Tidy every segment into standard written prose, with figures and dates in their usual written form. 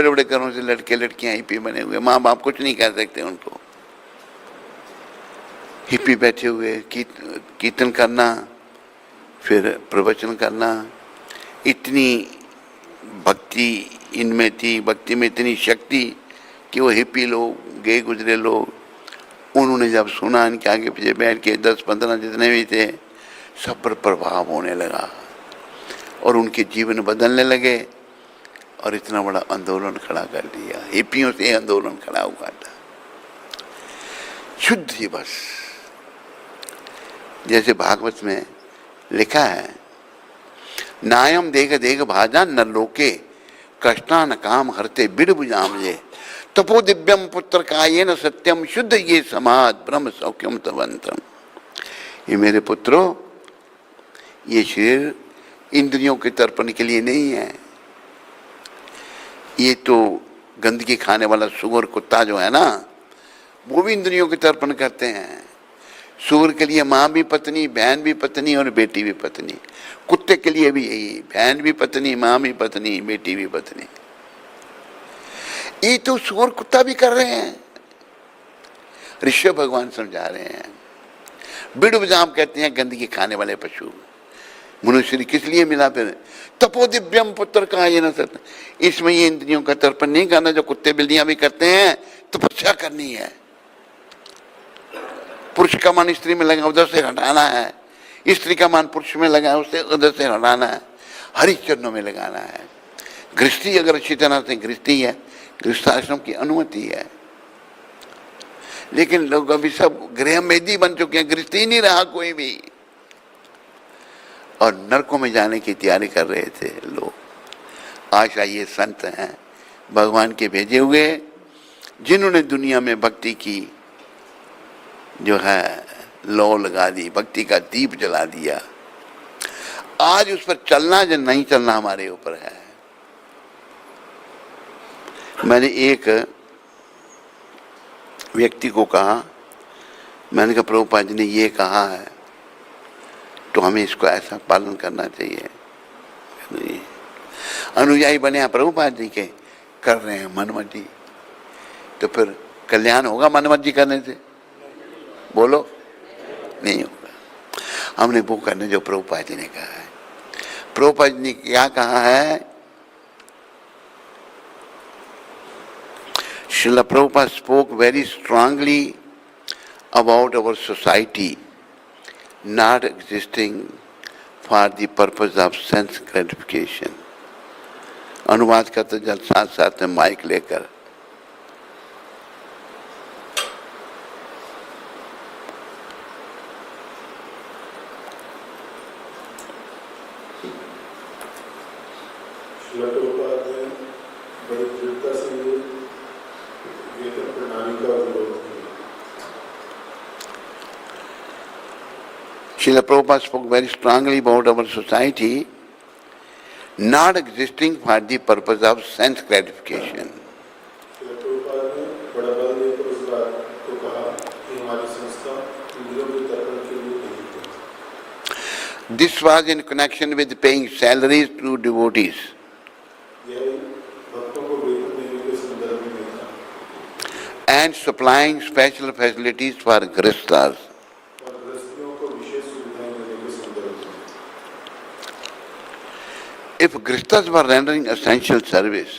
बड़े बड़े घरों से लड़के लड़कियां हिप्पी बने हुए, माँ बाप कुछ नहीं कह सकते उनको। हिप्पी बैठे हुए कीर्तन करना, फिर प्रवचन करना। इतनी भक्ति इनमें थी, भक्ति में इतनी शक्ति कि वो हिप्पी लोग, गए गुजरे लोग, उन्होंने जब सुना, इनके आगे पीछे बैठ के 10-15 जितने भी थे, सब पर प्रभाव होने लगा और उनके जीवन बदलने लगे और इतना बड़ा आंदोलन खड़ा कर दिया। हिप्पियों से आंदोलन खड़ा हुआ था, शुद्ध दिवस। जैसे भागवत में लिखा है, नायम देख देख भाजा न लोके कष्टा न काम हरते बिड़बुजाम ये तपो दिव्यम पुत्र काये न सत्यम शुद्ध ये समाज ब्रह्म सौख्यम तवंतम। ये मेरे पुत्रों, ये शरीर इंद्रियों के तर्पण के लिए नहीं है। ये तो गंदगी खाने वाला सुअर कुत्ता जो है ना, वो भी इंद्रियों के तर्पण करते हैं। सुअर के लिए माँ भी पत्नी, बहन भी पत्नी और बेटी भी पत्नी। कुत्ते के लिए भी यही, बहन भी पत्नी, माँ भी पत्नी, बेटी भी पत्नी। ये तो सुअर कुत्ता भी कर रहे हैं, ऋषभ भगवान समझा रहे हैं। बिड़बुजाम कहते हैं गंदगी खाने वाले पशु। मनुष्य किस लिए मिला फिर? तपो दिव्यम पुत्र का ये न सत्य। इसमें ये इंद्रियों का तर्पण नहीं करना जो कुत्ते बिल्लियां भी करते हैं, तपस्या करनी है। पुरुष का मन स्त्री में लगा, उधर से हटाना है। स्त्री का मन पुरुष में लगा, उसे उधर से हटाना है। हरि चरणों में लगाना है। गृहस्थी अगर अच्छी तरह से गृहस्थी है, गृहस्थाश्रम की अनुमति है, लेकिन लोग अभी सब गृह मेदी बन चुके हैं, गृहस्थी नहीं रहा कोई भी, और नरकों में जाने की तैयारी कर रहे थे लोग। आशा ये संत हैं भगवान के भेजे हुए, जिन्होंने दुनिया में भक्ति की जो है लौ लगा दी, भक्ति का दीप जला दिया। आज उस पर चलना या नहीं चलना हमारे ऊपर है। मैंने एक व्यक्ति को कहा, मैंने कहा प्रभुपाद जी ने ये कहा है तो हमें इसको ऐसा पालन करना चाहिए। अनुयायी बने हैं प्रभुपाद जी के, कर रहे हैं मनमर्जी, तो फिर कल्याण होगा मनमर्जी करने से? बोलो, नहीं होगा। हमने वो करने जो प्रभुपाद जी ने कहा है। प्रभुपाद जी ने क्या कहा है? Srila Prabhupada spoke very strongly about our society not existing for the purpose of sense gratification. अनुवाद करते जल साथ साथ में माइक लेकर। Srila Prabhupada spoke very strongly about our society not existing for the purpose of sense gratification. This was in connection with paying salaries to devotees. And supplying special facilities for grihasthas. If grihasthas were rendering essential service,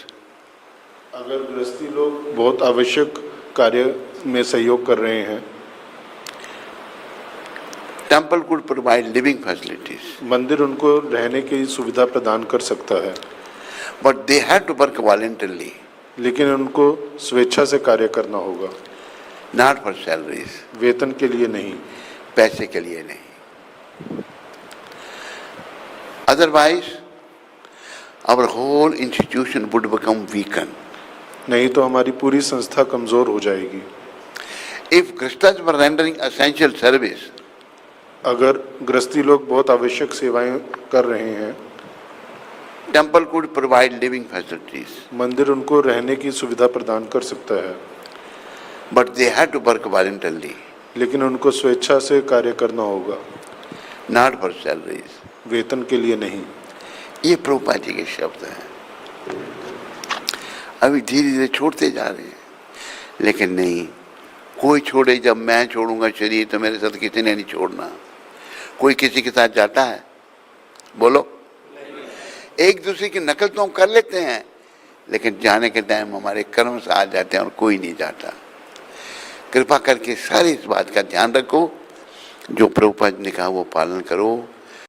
अगर गृहस्थी लोग बहुत आवश्यक कार्य में सहयोग कर रहे हैं, temple could provide living facilities. मंदिर उनको रहने की सुविधा प्रदान कर सकता है, but they had to work voluntarily. लेकिन उनको स्वेच्छा से कार्य करना होगा, not for salaries. वेतन के लिए नहीं, पैसे के लिए नहीं। Otherwise, our whole institution would become weakened. नहीं तो हमारी पूरी संस्था कमजोर हो जाएगी। If grihasthas were rendering essential service, अगर गृहस्थी लोग बहुत आवश्यक सेवाएं कर रहे हैं, temple could provide living facilities. मंदिर उनको रहने की सुविधा प्रदान कर सकता है, but they had to work voluntarily. लेकिन उनको स्वेच्छा से कार्य करना होगा, not for salaries. वेतन के लिए नहीं। ये प्रभुपाद जी के शब्द हैं। अभी धीरे धीरे छोड़ते जा रहे हैं, लेकिन नहीं, कोई छोड़े, जब मैं छोड़ूंगा शरीर तो मेरे साथ किसी ने नहीं छोड़ना। कोई किसी के साथ जाता है? बोलो। एक दूसरे की नकल तो हम कर लेते हैं, लेकिन जाने के टाइम हमारे कर्म से आ जाते हैं और कोई नहीं जाता। कृपा करके सारी इस बात का ध्यान रखो, जो प्रभुपाद ने कहा वो पालन करो।